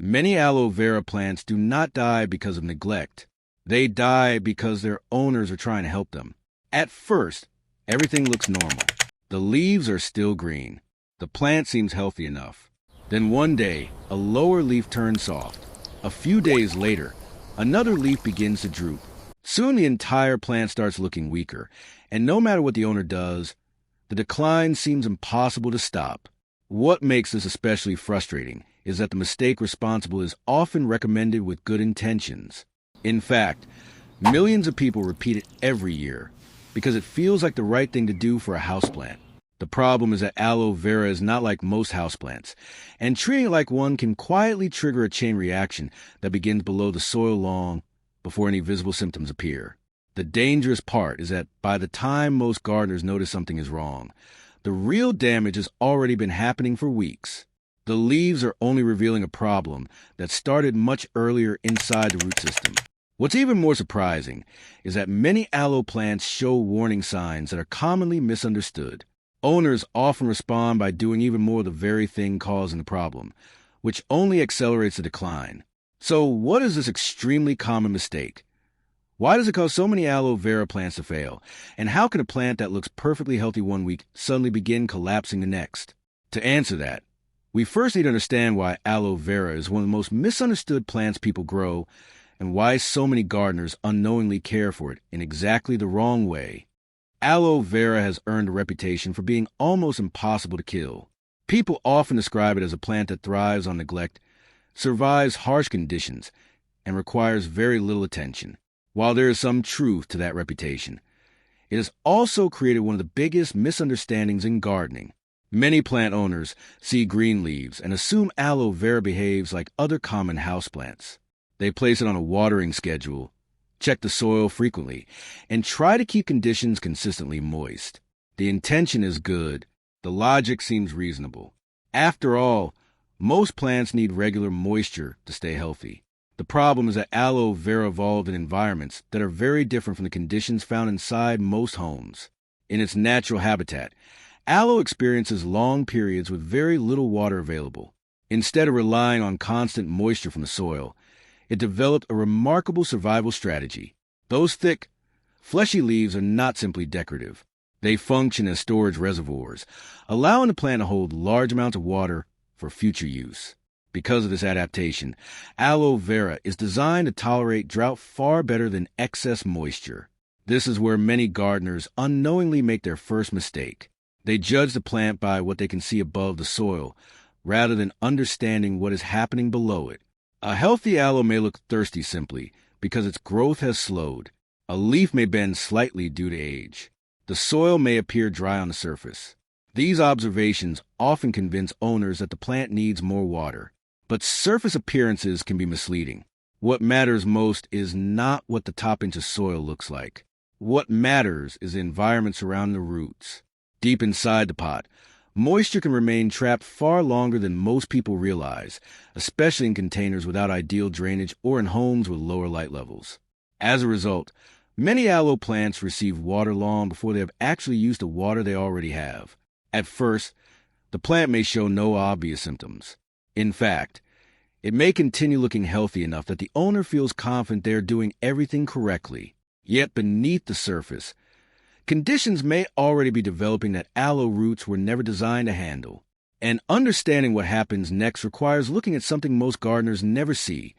Many aloe vera plants do not die because of neglect. They die because their owners are trying to help them. At first, everything looks normal. The leaves are still green. The plant seems healthy enough. Then one day, a lower leaf turns soft. A few days later, another leaf begins to droop. Soon the entire plant starts looking weaker, and no matter what the owner does, the decline seems impossible to stop. What makes this especially frustrating is that the mistake responsible is often recommended with good intentions. In fact, millions of people repeat it every year because it feels like the right thing to do for a houseplant. The problem is that aloe vera is not like most houseplants, and treating it like one can quietly trigger a chain reaction that begins below the soil long before any visible symptoms appear. The dangerous part is that by the time most gardeners notice something is wrong, the real damage has already been happening for weeks. The leaves are only revealing a problem that started much earlier inside the root system. What's even more surprising is that many aloe plants show warning signs that are commonly misunderstood. Owners often respond by doing even more of the very thing causing the problem, which only accelerates the decline. So what is this extremely common mistake? Why does it cause so many aloe vera plants to fail? And how can a plant that looks perfectly healthy one week suddenly begin collapsing the next? To answer that, we first need to understand why aloe vera is one of the most misunderstood plants people grow and why so many gardeners unknowingly care for it in exactly the wrong way. Aloe vera has earned a reputation for being almost impossible to kill. People often describe it as a plant that thrives on neglect, survives harsh conditions, and requires very little attention. While there is some truth to that reputation, it has also created one of the biggest misunderstandings in gardening. Many plant owners see green leaves and assume aloe vera behaves like other common houseplants. They place it on a watering schedule, check the soil frequently, and try to keep conditions consistently moist. The intention is good. The logic seems reasonable. After all, most plants need regular moisture to stay healthy. The problem is that aloe vera evolved in environments that are very different from the conditions found inside most homes. In its natural habitat, aloe experiences long periods with very little water available. Instead of relying on constant moisture from the soil, it developed a remarkable survival strategy. Those thick, fleshy leaves are not simply decorative. They function as storage reservoirs, allowing the plant to hold large amounts of water for future use. Because of this adaptation, aloe vera is designed to tolerate drought far better than excess moisture. This is where many gardeners unknowingly make their first mistake. They judge the plant by what they can see above the soil, rather than understanding what is happening below it. A healthy aloe may look thirsty simply because its growth has slowed. A leaf may bend slightly due to age. The soil may appear dry on the surface. These observations often convince owners that the plant needs more water. But surface appearances can be misleading. What matters most is not what the top inch of soil looks like. What matters is the environment surrounding the roots. Deep inside the pot, moisture can remain trapped far longer than most people realize, especially in containers without ideal drainage or in homes with lower light levels. As a result, many aloe plants receive water long before they have actually used the water they already have. At first, the plant may show no obvious symptoms. In fact, it may continue looking healthy enough that the owner feels confident they are doing everything correctly. Yet beneath the surface, conditions may already be developing that aloe roots were never designed to handle. And understanding what happens next requires looking at something most gardeners never see: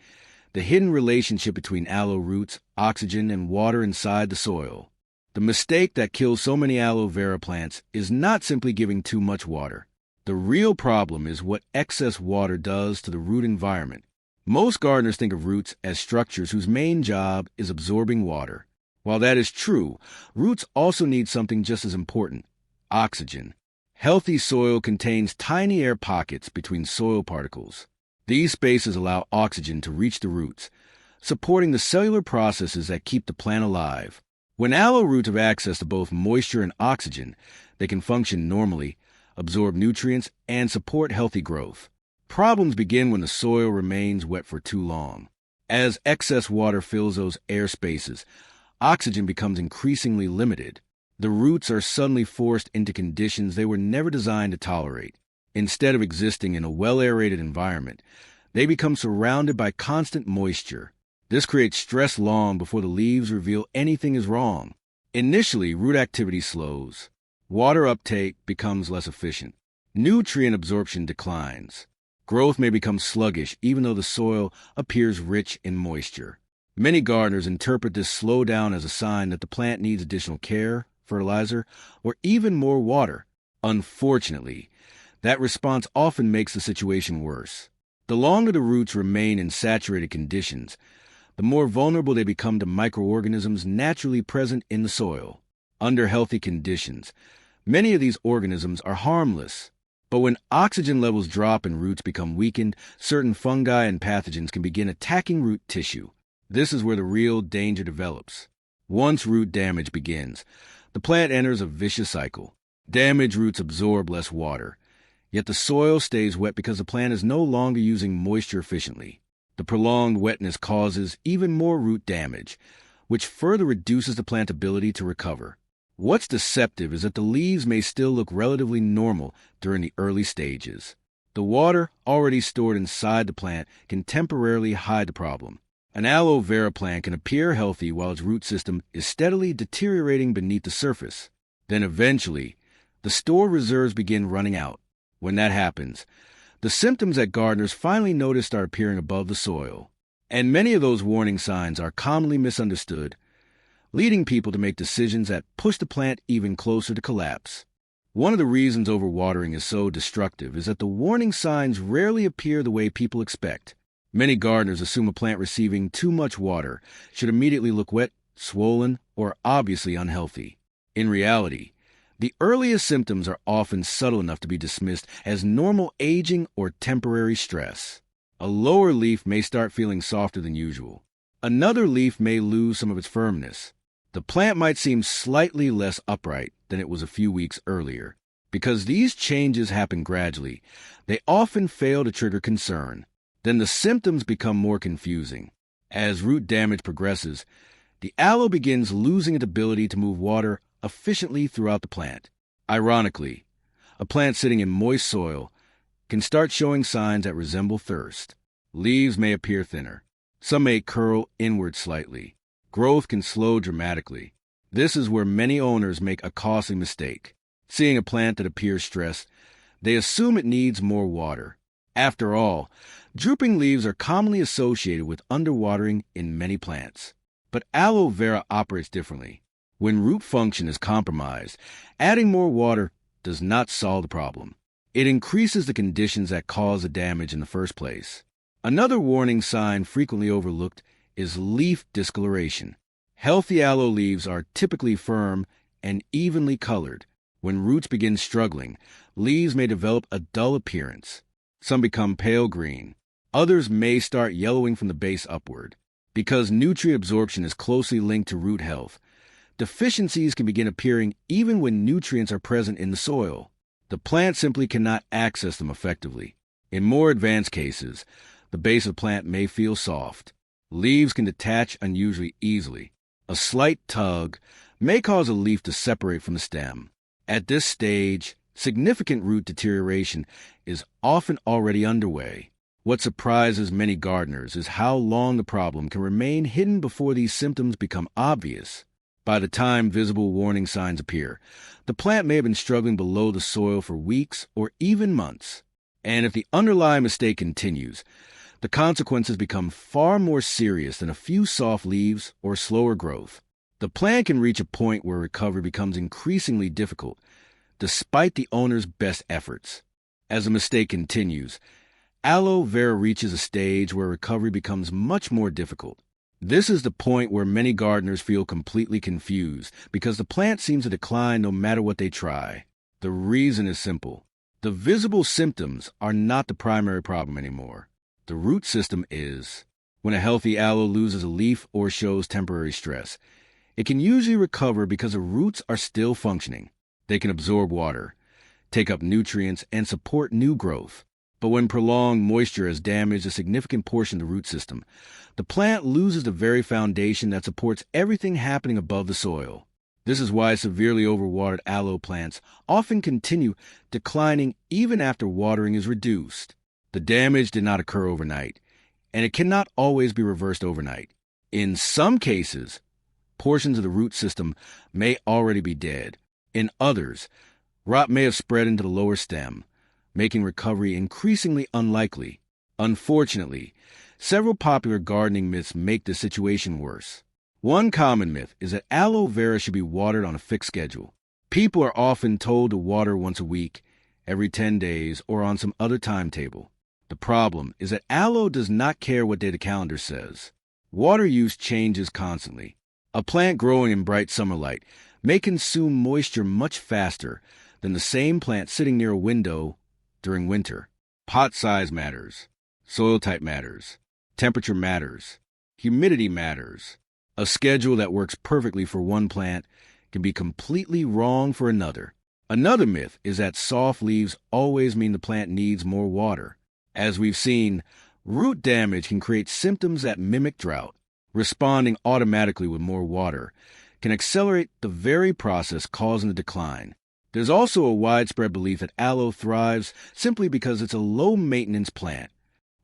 the hidden relationship between aloe roots, oxygen, and water inside the soil. The mistake that kills so many aloe vera plants is not simply giving too much water. The real problem is what excess water does to the root environment. Most gardeners think of roots as structures whose main job is absorbing water. While that is true, roots also need something just as important: oxygen. Healthy soil contains tiny air pockets between soil particles. These spaces allow oxygen to reach the roots, supporting the cellular processes that keep the plant alive. When aloe roots have access to both moisture and oxygen, they can function normally, absorb nutrients, and support healthy growth. Problems begin when the soil remains wet for too long. As excess water fills those air spaces, oxygen becomes increasingly limited. The roots are suddenly forced into conditions they were never designed to tolerate. Instead of existing in a well-aerated environment, They become surrounded by constant moisture. This creates stress long before the leaves reveal anything is wrong. Initially, root activity slows. Water uptake becomes less efficient. Nutrient absorption declines. Growth may become sluggish even though the soil appears rich in moisture. Many gardeners interpret this slowdown as a sign that the plant needs additional care, fertilizer, or even more water. Unfortunately, that response often makes the situation worse. The longer the roots remain in saturated conditions, the more vulnerable they become to microorganisms naturally present in the soil. Under healthy conditions, many of these organisms are harmless. But when oxygen levels drop and roots become weakened, certain fungi and pathogens can begin attacking root tissue. This is where the real danger develops. Once root damage begins, the plant enters a vicious cycle. Damaged roots absorb less water, yet the soil stays wet because the plant is no longer using moisture efficiently. The prolonged wetness causes even more root damage, which further reduces the plant's ability to recover. What's deceptive is that the leaves may still look relatively normal during the early stages. The water already stored inside the plant can temporarily hide the problem. An aloe vera plant can appear healthy while its root system is steadily deteriorating beneath the surface. Then eventually, the stored reserves begin running out. When that happens, the symptoms that gardeners finally notice start appearing above the soil. And many of those warning signs are commonly misunderstood, leading people to make decisions that push the plant even closer to collapse. One of the reasons overwatering is so destructive is that the warning signs rarely appear the way people expect. Many gardeners assume a plant receiving too much water should immediately look wet, swollen, or obviously unhealthy. In reality, the earliest symptoms are often subtle enough to be dismissed as normal aging or temporary stress. A lower leaf may start feeling softer than usual. Another leaf may lose some of its firmness. The plant might seem slightly less upright than it was a few weeks earlier. Because these changes happen gradually, they often fail to trigger concern. Then the symptoms become more confusing. As root damage progresses, the aloe begins losing its ability to move water efficiently throughout the plant. Ironically, a plant sitting in moist soil can start showing signs that resemble thirst. Leaves may appear thinner. Some may curl inward slightly. Growth can slow dramatically. This is where many owners make a costly mistake. Seeing a plant that appears stressed, they assume it needs more water. After all, drooping leaves are commonly associated with underwatering in many plants. But aloe vera operates differently. When root function is compromised, adding more water does not solve the problem. It increases the conditions that cause the damage in the first place. Another warning sign frequently overlooked is leaf discoloration. Healthy aloe leaves are typically firm and evenly colored. When roots begin struggling, leaves may develop a dull appearance. Some become pale green. Others may start yellowing from the base upward. Because nutrient absorption is closely linked to root health, deficiencies can begin appearing even when nutrients are present in the soil. The plant simply cannot access them effectively. In more advanced cases, the base of the plant may feel soft. Leaves can detach unusually easily. A slight tug may cause a leaf to separate from the stem. At this stage, significant root deterioration is often already underway. What surprises many gardeners is how long the problem can remain hidden before these symptoms become obvious. By the time visible warning signs appear, the plant may have been struggling below the soil for weeks or even months. And if the underlying mistake continues, the consequences become far more serious than a few soft leaves or slower growth. The plant can reach a point where recovery becomes increasingly difficult, despite the owner's best efforts. As the mistake continues, aloe vera reaches a stage where recovery becomes much more difficult. This is the point where many gardeners feel completely confused because the plant seems to decline no matter what they try. The reason is simple. The visible symptoms are not the primary problem anymore. The root system is. When a healthy aloe loses a leaf or shows temporary stress, it can usually recover because the roots are still functioning. They can absorb water, take up nutrients, and support new growth. But when prolonged moisture has damaged a significant portion of the root system, the plant loses the very foundation that supports everything happening above the soil. This is why severely overwatered aloe plants often continue declining even after watering is reduced. The damage did not occur overnight, and it cannot always be reversed overnight. In some cases, portions of the root system may already be dead. In others, rot may have spread into the lower stem, making recovery increasingly unlikely. Unfortunately, several popular gardening myths make the situation worse. One common myth is that aloe vera should be watered on a fixed schedule. People are often told to water once a week, every 10 days, or on some other timetable. The problem is that aloe does not care what day the calendar says. Water use changes constantly. A plant growing in bright summer light may consume moisture much faster than the same plant sitting near a window during winter. Pot size matters. Soil type matters. Temperature matters. Humidity matters. A schedule that works perfectly for one plant can be completely wrong for another. Another myth is that soft leaves always mean the plant needs more water. As we've seen, root damage can create symptoms that mimic drought. Responding automatically with more water can accelerate the very process causing the decline. There's also a widespread belief that aloe thrives simply because it's a low-maintenance plant.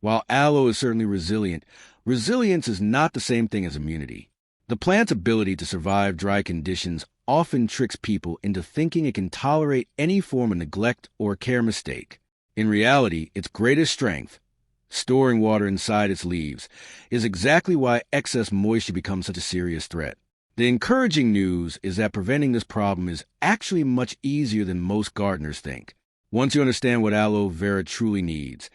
While aloe is certainly resilient, resilience is not the same thing as immunity. The plant's ability to survive dry conditions often tricks people into thinking it can tolerate any form of neglect or care mistake. In reality, its greatest strength, storing water inside its leaves, is exactly why excess moisture becomes such a serious threat. The encouraging news is that preventing this problem is actually much easier than most gardeners think. Once you understand what aloe vera truly needs,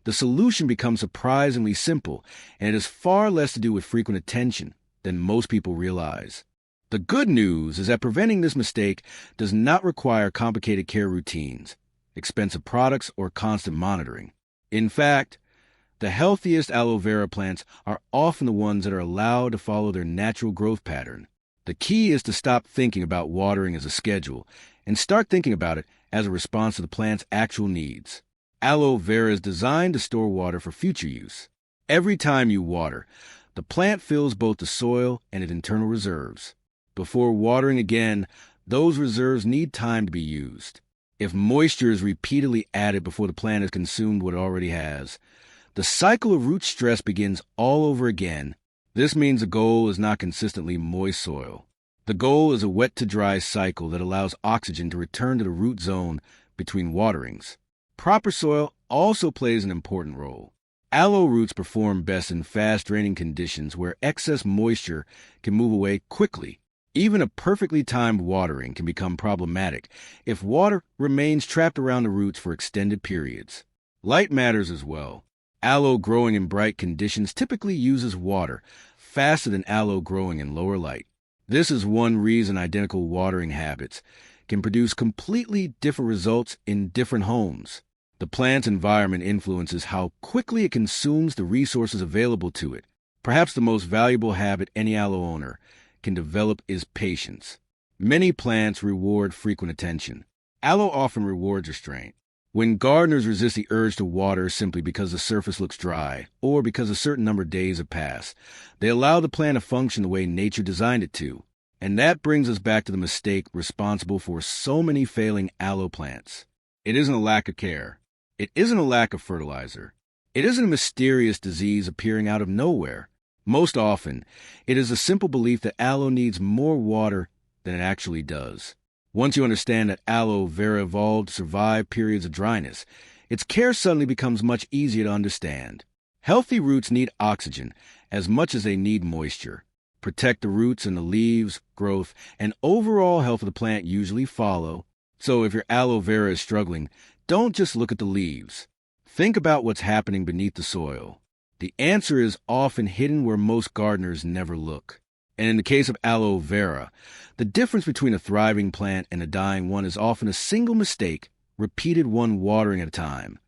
the solution becomes surprisingly simple, and it has far less to do with frequent attention than most people realize. The good news is that preventing this mistake does not require complicated care routines, expensive products, or constant monitoring. In fact, the healthiest aloe vera plants are often the ones that are allowed to follow their natural growth pattern. The key is to stop thinking about watering as a schedule and start thinking about it as a response to the plant's actual needs. Aloe vera is designed to store water for future use. Every time you water, the plant fills both the soil and its internal reserves. Before watering again, those reserves need time to be used. If moisture is repeatedly added before the plant has consumed what it already has, the cycle of root stress begins all over again. This means the goal is not consistently moist soil. The goal is a wet-to-dry cycle that allows oxygen to return to the root zone between waterings. Proper soil also plays an important role. Aloe roots perform best in fast-draining conditions where excess moisture can move away quickly. Even a perfectly timed watering can become problematic if water remains trapped around the roots for extended periods. Light matters as well. Aloe growing in bright conditions typically uses water faster than aloe growing in lower light. This is one reason identical watering habits can produce completely different results in different homes. The plant's environment influences how quickly it consumes the resources available to it. Perhaps the most valuable habit any aloe owner can develop is patience. Many plants reward frequent attention. Aloe often rewards restraint. When gardeners resist the urge to water simply because the surface looks dry or because a certain number of days have passed, they allow the plant to function the way nature designed it to. And that brings us back to the mistake responsible for so many failing aloe plants. It isn't a lack of care. It isn't a lack of fertilizer. It isn't a mysterious disease appearing out of nowhere. Most often, it is a simple belief that aloe needs more water than it actually does. Once you understand that aloe vera evolved to survive periods of dryness, its care suddenly becomes much easier to understand. Healthy roots need oxygen as much as they need moisture. Protect the roots and the leaves, growth, and overall health of the plant usually follow. So if your aloe vera is struggling, don't just look at the leaves. Think about what's happening beneath the soil. The answer is often hidden where most gardeners never look. And in the case of aloe vera, the difference between a thriving plant and a dying one is often a single mistake, repeated one watering at a time.